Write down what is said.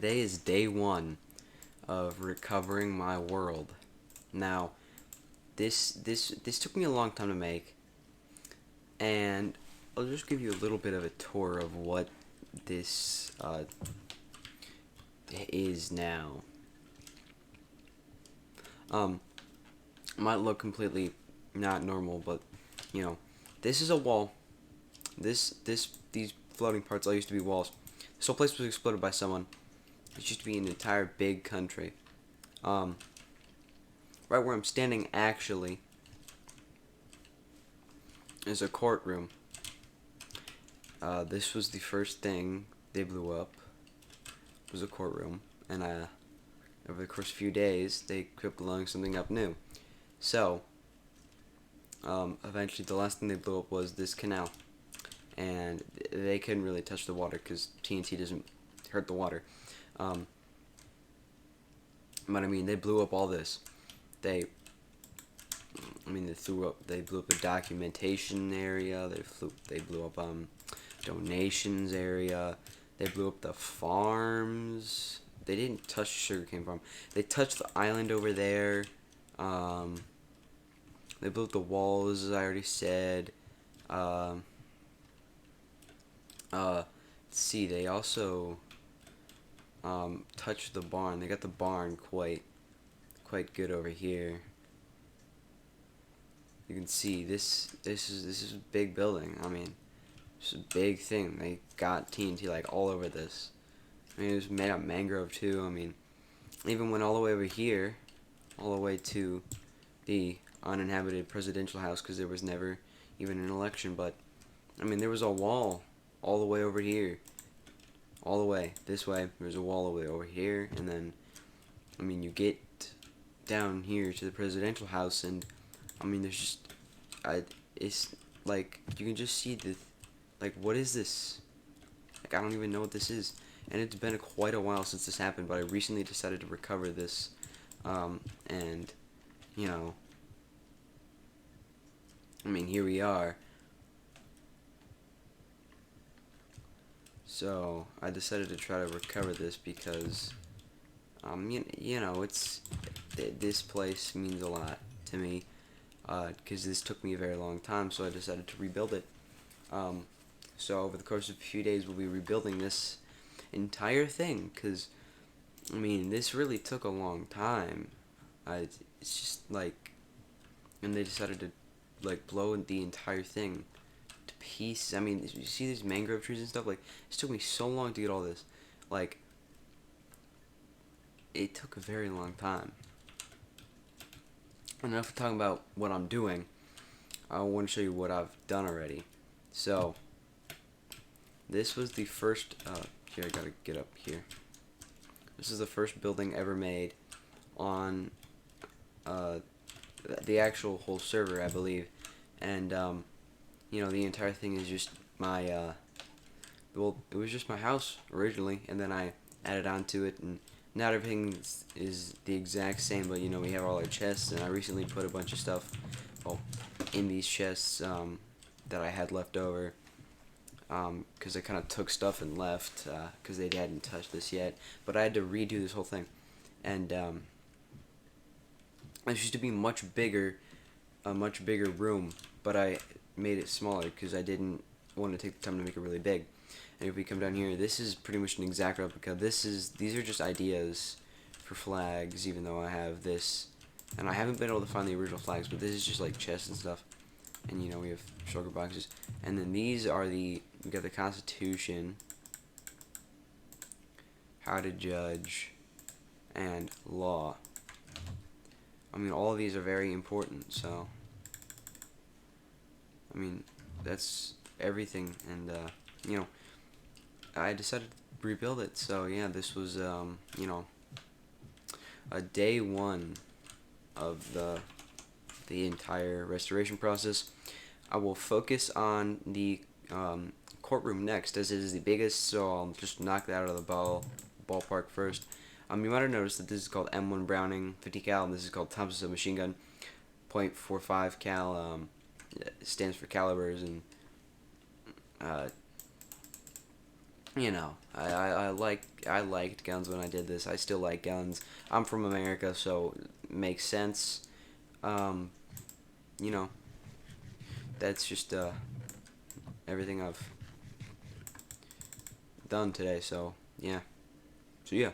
Today is day one of recovering my world. Now, this took me a long time to make, and I'll just give you a little bit of a tour of what this is now. Um, might look completely not normal, but you know, this is a wall. These floating parts all used to be walls. This whole place was exploded by someone. It used to be an entire big country. Um, right where I'm standing actually is a courtroom. This was the first thing they blew up. It was a courtroom, and over the course of a few days, they kept blowing something up new. So, eventually, the last thing they blew up was this canal, and they couldn't really touch the water because TNT doesn't hurt the water. Um, but I mean, they blew up all this. They they blew up the documentation area. They blew up donations area. They blew up the farms. They didn't touch the sugarcane farm. They touched the island over there. Um, they blew up the walls, as I already said. Um, let's see. They also touched the barn. They got the barn quite good over here. You can see this is a big building. I mean, it's a big thing. They got TNT like all over this. I mean, it was made out of mangrove too. I mean, even went all the way over here, all the way to the uninhabited presidential house because there was never even an election. But I mean, there was a wall all the way over here, all the way this way. There's a wall all the way over here, and then I mean, you get down here to the presidential house, and I mean, there's just it's like you can just see the like what is this? Like I don't even know what this is, and it's been quite a while since this happened. But I recently decided to recover this, and you know, I mean, here we are. So I decided to try to recover this because, you know, this place means a lot to me, because this took me a very long time. So I decided to rebuild it. Um, so over the course of a few days, we'll be rebuilding this entire thing. Because I mean, this really took a long time. It's just like, and they decided to like blow the entire thing to pieces. I mean, you see these mangrove trees and stuff. Like, it took me so long to get all this. Like, it took a very long time. Enough talking about what I'm doing. I want to show you what I've done already. So, this was the first. Here, I gotta get up here. This is the first building ever made on the actual whole server, I believe. And you know, the entire thing is just my well, it was just my house originally, and then I added on to it, and not everything is the exact same, but you know, we have all our chests, and I recently put a bunch of stuff, well, in these chests that I had left over, because I kind of took stuff and left, because they hadn't touched this yet, but I had to redo this whole thing, and it used to be a much bigger room, but I made it smaller because I didn't want to take the time to make it really big. And if we come down here, this is pretty much an exact replica. These are just ideas for flags, even though I have this, and I haven't been able to find the original flags, but this is just like chests and stuff. And you know, we have sugar boxes, and then these are we got the Constitution, how to judge, and law. I mean, all of these are very important, so I mean, that's everything, and you know, I decided to rebuild it. So yeah, this was you know, a day one of the entire restoration process. I will focus on the courtroom next, as it is the biggest. So I'll just knock that out of the ballpark first. You might have noticed that this is called M1 Browning 50 cal, and this is called Thompson submachine gun .45 cal. It stands for calibers, and you know, I liked guns when I did this. I still like guns. I'm from America, so it makes sense. Um, you know, that's just everything I've done today. So yeah. So yeah.